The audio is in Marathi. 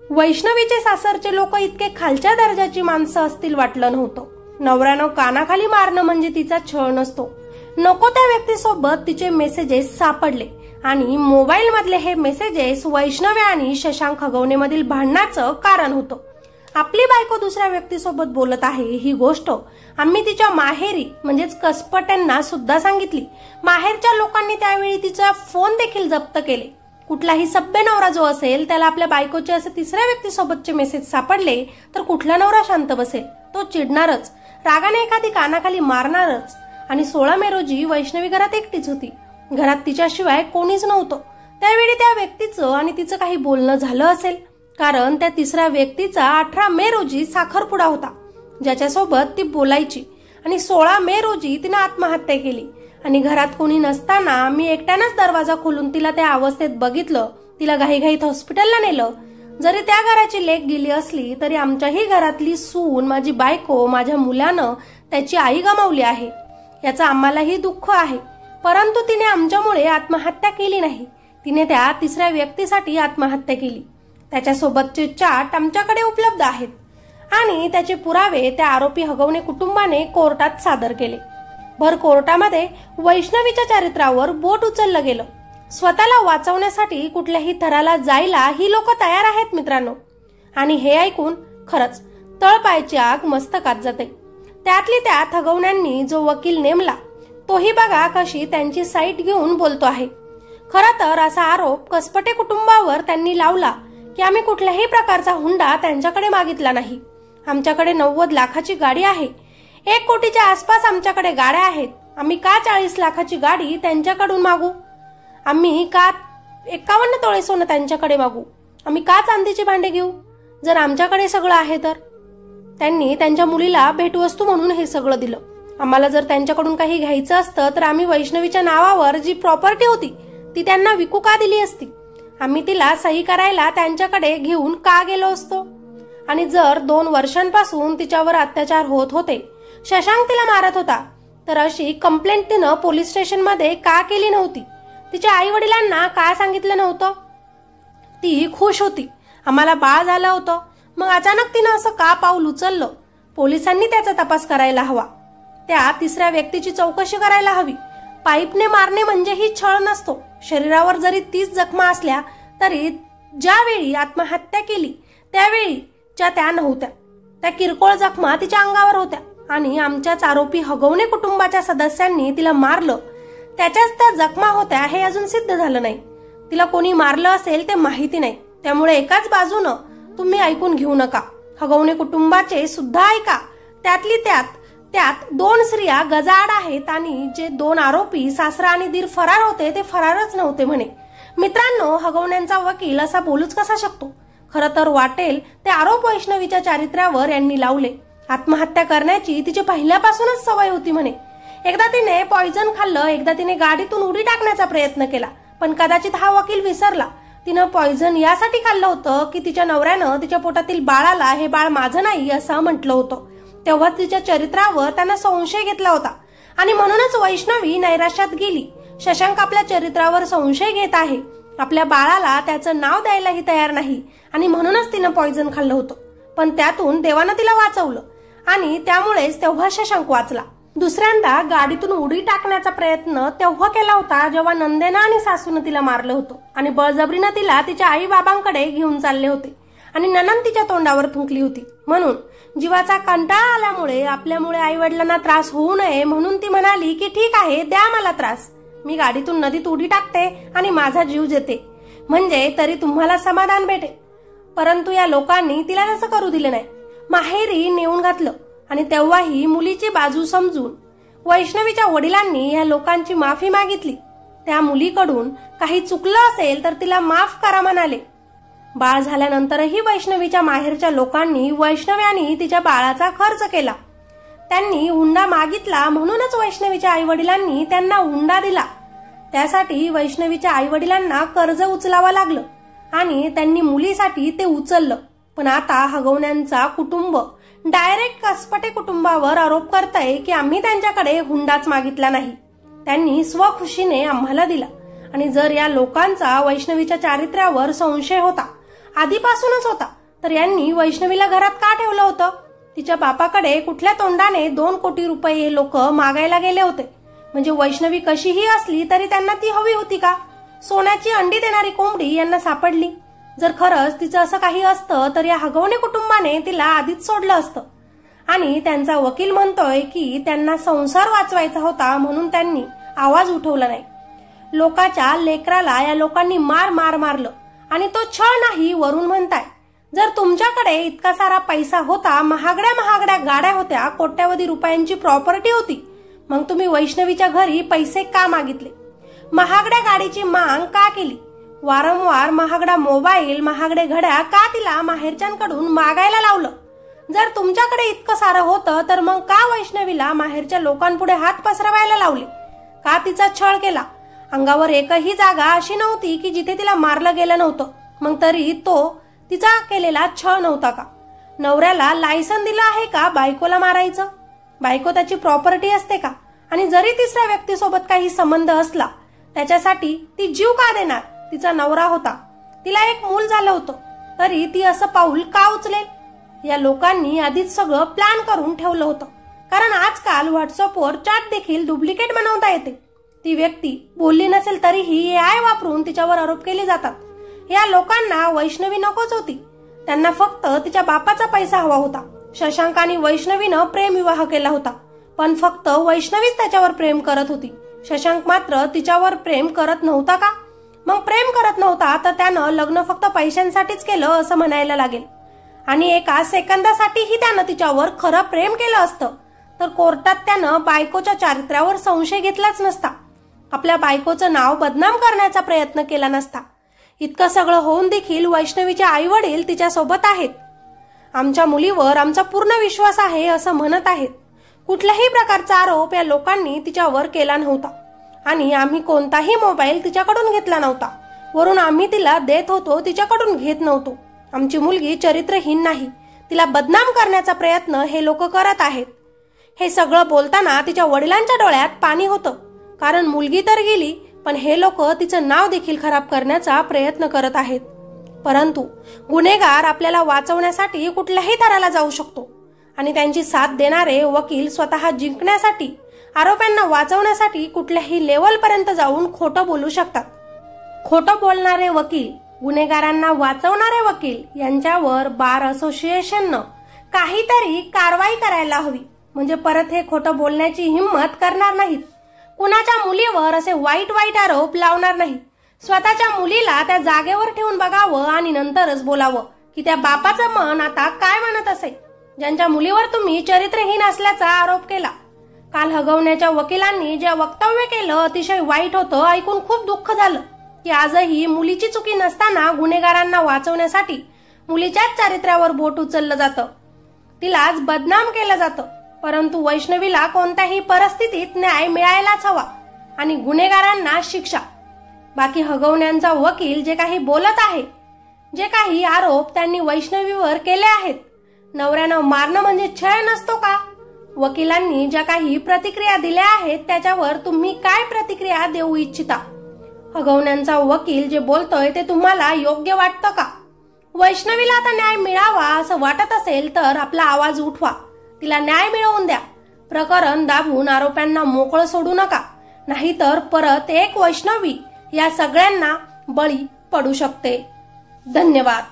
वैष्णवीचे सासरचे लोक इतके खालच्या दर्जाची माणसं असतील वाटलं नव्हतं. नवऱ्यानं कानाखाली मारणं म्हणजे तिचा छळ नसतो. नको त्या व्यक्तीसोबत तिचे मेसेजेस सापडले आणि मोबाईल मधले हे मेसेजेस वैष्णवी आणि शशांक खगवणेमधील भांडणाचं कारण होतं. आपली बायको दुसऱ्या व्यक्तीसोबत बोलत आहे ही गोष्ट आम्ही तिच्या माहेरी म्हणजेच कसपट्यांना सुद्धा सांगितली. माहेरच्या लोकांनी त्यावेळी तिचा फोन देखील जप्त केले. कुठलाही सभ्य नवरा जो असेल त्याला आपल्या बायकोचे असे तिसऱ्या व्यक्तीसोबतचे मेसेज सापडले तर कुठला नवरा शांत बसेल? तो चिडणारच, रागाने एखादी कानाखाली मारणारच. आणि 16 मे रोजी वैष्णवी घरात एकटीच होती. घरात तिच्याशिवाय कोणीच नव्हतं. त्यावेळी त्या व्यक्तीचं आणि तिचं काही बोलणं झालं असेल, कारण त्या तिसऱ्या व्यक्तीचा 18 मे रोजी साखरपुडा होता ज्याच्यासोबत ती बोलायची. आणि 16 मे रोजी तिने आत्महत्या केली. आणि घरात कोणी नसताना मी एकट्यानंच दरवाजा खोलून तिला त्या अवस्थेत बघितलं. तिला घाईघाईत हॉस्पिटलला नेलं. जरी त्या घराची लेक गेली असली तरी आमच्याही घरातली सून, माझी बायको, माझ्या मुलानं त्याची आई गमावली आहे. याचं आम्हालाही दुःख आहे. परंतु तिने आमच्यामुळे आत्महत्या केली नाही. तिने त्या तिसऱ्या व्यक्तीसाठी आत्महत्या केली. त्याच्यासोबतचे चाट आमच्याकडे उपलब्ध आहेत आणि त्याचे पुरावे त्या आरोपी हगवणे कुटुंबाने कोर्टात सादर केले. भर कोर्टामध्ये वैष्णवीच्या चरित्रावर बोट उचललं गेलं. स्वतःला वाचवण्यासाठी कुठल्याही थराला जायला ही लोक तयार आहेत मित्रांनो. आणि हे ऐकून खरंच तळपायाची आग मस्तकात जाते. त्यातली त्यात हगवण्यांनी जो वकील नेमला तोही बघा कशी त्यांची साईट घेऊन बोलतो आहे. खरं तर असा आरोप कसपटे कुटुंबावर त्यांनी लावला की आम्ही कुठल्याही प्रकारचा हुंडा त्यांच्याकडे मागितला नाही. आमच्याकडे 90 लाखाची गाडी आहे. 1 कोटीच्या आसपास आमच्याकडे गाड्या आहेत. आम्ही का 40 लाखाची गाडी त्यांच्याकडून मागू? आम्ही का 51 तोळे सोनं त्यांच्याकडे मागू? आम्ही का चांदीची भांडे घेऊ जर आमच्याकडे सगळं आहे तर? त्यांनी त्यांच्या मुलीला भेटवस्तू म्हणून हे सगळं दिलं. आम्हाला जर त्यांच्याकडून काही घ्यायचं असतं तर आम्ही वैष्णवीच्या नावावर जी प्रॉपर्टी होती ती त्यांना विकू का दिली असती? आम्ही तिला सही करायला त्यांच्याकडे घेऊन का गेलो असतो? आणि जर 2 वर्षांपासून तिच्यावर अत्याचार होत होते, शशांक तिला मारत होता, तर अशी कंप्लेंट तिनं पोलीस स्टेशनमध्ये का केली नव्हती? तिच्या आई वडिलांना का सांगितलं नव्हतं? ती खुश होती, आम्हाला बाळ झालं होतं. मग अचानक तिनं असं का पाऊल उचललं? पोलिसांनी त्याचा तपास करायला हवा. त्या तिसऱ्या व्यक्तीची चौकशी करायला हवी. पाईपने मारणे म्हणजे ही छळ नसतो. शरीरावर जरी 30 जखमा असल्या तरी ज्यावेळी आत्महत्या केली त्यावेळीच्या त्या नव्हत्या. त्या किरकोळ जखमा तिच्या अंगावर होत्या आणि आमच्याच आरोपी हगवणे कुटुंबाच्या सदस्यांनी तिला मारलं त्याच्याच त्या जखमा होत्या हे अजून सिद्ध झालं नाही. तिला कोणी मारलं असेल ते माहिती नाही. त्यामुळे एकाच बाजूनं तुम्ही ऐकून घेऊ नका. हगवणे कुटुंबाचे सुद्धा ऐका. त्यातली त्यात 2 स्त्रिया गजाआड आहेत आणि जे 2 आरोपी सासरा आणि दीर फरार होते ते फरारच नव्हते म्हणे. मित्रांनो, हगवण्यांचा वकील असा बोलूच कसा शकतो? खरं तर वाटेल ते आरोप वैष्णवीच्या चारित्र्यावर यांनी लावले. आत्महत्या करण्याची तिची पहिल्यापासूनच सवय होती म्हणे. एकदा तिने पॉइझन खाल्लं, एकदा तिने गाडीतून उडी टाकण्याचा प्रयत्न केला, पण कदाचित हा वकील विसरला. तिनं पॉइझन यासाठी खाल्लं होतं की तिच्या नवऱ्यानं तिच्या पोटातील बाळाला हे बाळ माझं नाही असं म्हटलं होतं. तेव्हा तिच्या चरित्रावर त्यानं संशय घेतला होता आणि म्हणूनच वैष्णवी नैराश्यात गेली. शशांक आपल्या चरित्रावर संशय घेत आहे. आपल्या बाळाला त्याचं नाव द्यायलाही तयार नाही आणि म्हणूनच तिनं पॉइझन खाल्लं होतं. पण त्यातून देवानं तिला वाचवलं आणि त्यामुळेच तेव्हा शशांक वाचला. दुसऱ्यांदा गाडीतून उडी टाकण्याचा प्रयत्न तेव्हा केला होता जेव्हा नंदेनं आणि सासूनं तिला मारलं होतं आणि बळजबरीनं तिला तिच्या आई बाबांकडे घेऊन चालले होते आणि नणंद तिच्या तोंडावर थुंकली होती. म्हणून जीवाचा कंटाळा आल्यामुळे आपल्यामुळे आई वडिलांना त्रास होऊ नये म्हणून ती म्हणाली की ठीक आहे, द्या मला त्रास, मी गाडीतून नदीत उडी टाकते आणि माझा जीव देते, म्हणजे तरी तुम्हाला समाधान भेटेल. परंतु या लोकांनी तिला तसं करू दिलं नाही. माहेरी नेऊन घातलं आणि तेव्हाही मुलीची बाजू समजून वैष्णवीच्या वडिलांनी या लोकांची माफी मागितली. त्या मुलीकडून काही चुकलं असेल तर तिला माफ करा म्हणाले. बाळ झाल्यानंतरही वैष्णवीच्या माहेरच्या लोकांनी वैष्णवी आणि तिच्या बाळाचा खर्च केला. त्यांनी हुंडा मागितला म्हणूनच वैष्णवीच्या आई वडिलांनी त्यांना हुंडा दिला. त्यासाठी वैष्णवीच्या आई वडिलांना कर्ज उचलावं लागलं आणि त्यांनी मुलीसाठी ते उचललं. पण आता हगवण्यांचा कुटुंब डायरेक्ट कसपटे कुटुंबावर आरोप करतंय की आम्ही त्यांच्याकडे हुंडाच मागितला नाही, त्यांनी स्वखुशीने आम्हाला दिला. आणि जर या लोकांचा वैष्णवीच्या चारित्र्यावर संशय होता आधीपासूनच होता, तर यांनी वैष्णवीला घरात का ठेवलं होतं? तिच्या बापाकडे कुठल्या तोंडाने 2 कोटी रुपये हे लोक मागायला गेले होते? म्हणजे वैष्णवी कशीही असली तरी त्यांना ती हवी होती का? सोन्याची अंडी देणारी कोंबडी यांना सापडली. जर खरंच तिचं असं काही असतं तर या हगवणे कुटुंबाने तिला आधीच सोडलं असतं. आणि त्यांचा वकील म्हणतोय की त्यांना संसार वाचवायचा होता म्हणून त्यांनी आवाज उठवला नाही. लोकाच्या लेकराला या लोकांनी मारलं आणि तो छळ नाही वरून म्हणताय. जर तुमच्याकडे इतका सारा पैसा होता, महागड्या गाड्या होत्या, कोट्यावधी रुपयांची प्रॉपर्टी होती, मग तुम्ही वैष्णवीच्या घरी पैसे का मागितले? महागड्या गाडीची मांग का केली? वारंवार महागडा मोबाईल, महागडे घड्या का तिला माहेरच्यांकडून मागायला लावलं? जर तुमच्याकडे इतकं सारं होतं तर मग का वैष्णवीला माहेरच्या लोकांपुढे हात पसरवायला लावले? का तिचा छळ केला? अंगावर एकही जागा अशी नव्हती की जिथे तिला मारलं गेलं नव्हतं, मग तरी तो तिचा केलेला छळ नव्हता का? नवऱ्याला लायसन दिलं आहे का बायकोला मारायचं? बायको त्याची प्रॉपर्टी असते का? आणि जरी तिसऱ्या व्यक्तीसोबत काही संबंध असला त्याच्यासाठी ती जीव का देणार? तिचा नवरा होता, तिला एक मूल झालं होतं, तरी ती असं पाऊल का उचलेल? या लोकांनी आधीच सगळं प्लॅन करून ठेवलं होतं. कारण आजकाल व्हॉट्सअपवर चॅट देखील डुप्लिकेट बनवता येते. ती व्यक्ती बोलली नसेल तरीही AI वापरून तिच्यावर आरोप केले जातात. या लोकांना वैष्णवी नकोच होती, त्यांना फक्त तिच्या बापाचा पैसा हवा होता. शशांक आणि वैष्णवीनं प्रेमविवाह केला होता, पण फक्त वैष्णवीच त्याच्यावर प्रेम करत होती. शशांक मात्र तिच्यावर प्रेम करत नव्हता का? मग प्रेम करत नव्हता तर त्यानं लग्न फक्त पैशांसाठीच केलं असं म्हणायला लागेल. आणि एका सेकंदासाठीही त्यानं तिच्यावर खरं प्रेम केलं असतं तर कोर्टात त्यानं बायकोच्या चारित्र्यावर संशय घेतलाच नसता, आपल्या बायकोचं नाव बदनाम करण्याचा प्रयत्न केला नसता. इतकं सगळं होऊन देखील वैष्णवीचे आई वडील तिच्या सोबत आहेत. आमच्या मुलीवर आमचा पूर्ण विश्वास आहे असं म्हणत आहेत. कुठल्याही प्रकारचा आरोप या लोकांनी तिच्यावर केला नव्हता आणि आम्ही कोणताही मोबाईल तिच्याकडून घेतला नव्हता. वरून आम्ही तिला देत होतो, तिच्याकडून घेत नव्हतो. आमची मुलगी चरित्रहीन नाही, तिला बदनाम करण्याचा प्रयत्न हे लोक करत आहेत. हे सगळं बोलताना तिच्या वडिलांच्या डोळ्यात पाणी होतं, कारण मुलगी तर गेली पण हे लोक तिचं नाव देखील खराब करण्याचा प्रयत्न करत आहेत. परंतु गुन्हेगार आपल्याला वाचवण्यासाठी कुठल्याही थराला जाऊ शकतो आणि त्यांची साथ देणारे वकील स्वतः जिंकण्यासाठी, आरोपींना वाचवण्यासाठी कुठल्याही लेवलपर्यंत जाऊन खोटं बोलू शकतात. खोटं बोलणारे वकील, गुन्हेगारांना वाचवणारे वकील यांच्यावर बार असोसिएशननं काहीतरी कारवाई करायला हवी, म्हणजे परत हे खोटं बोलण्याची हिंमत करणार नाहीत. कुणाच्या मुलीवर असे वाईट आरोप लावणार नाही. स्वतःच्या मुलीला त्या जागेवर ठेवून बघावं आणि नंतरच बोलावं की त्या बापाचं मन आता काय म्हणत असेल, ज्यांच्या मुलीवर तुम्ही चरित्रहीन असल्याचा आरोप केला. काल हगवण्याच्या वकिलांनी जे वक्तव्य केलं अतिशय वाईट होतं. ऐकून खूप दुःख झालं की आजही मुलीची चुकी नसताना गुन्हेगारांना वाचवण्यासाठी मुलीच्याच चारित्र्यावर बोट उचललं जातं, तिलाच बदनाम केलं जातं. परंतु वैष्णवीला कोणत्याही परिस्थितीत न्याय मिळायलाच हवा आणि गुन्हेगारांना शिक्षा. बाकी हगवण्यांचा वकील जे काही बोलत आहे, जे काही आरोप त्यांनी वैष्णवीवर केले आहेत, नवऱ्यानं मारणं म्हणजे छळ नसतो का? वकिलांनी ज्या काही प्रतिक्रिया दिल्या आहेत त्याच्यावर तुम्ही काय प्रतिक्रिया देऊ इच्छिता? हगवण्यांचा वकील जे बोलतोय ते तुम्हाला योग्य वाटतं का? वैष्णवीला आता न्याय मिळावा असं वाटत असेल तर आपला आवाज उठवा, तिला न्याय मिळवून द्या. प्रकरण दाबून आरोप्यांना मोकळं सोडू नका, नाहीतर परत एक वैष्णवी या सगळ्यांना बळी पडू शकते. धन्यवाद.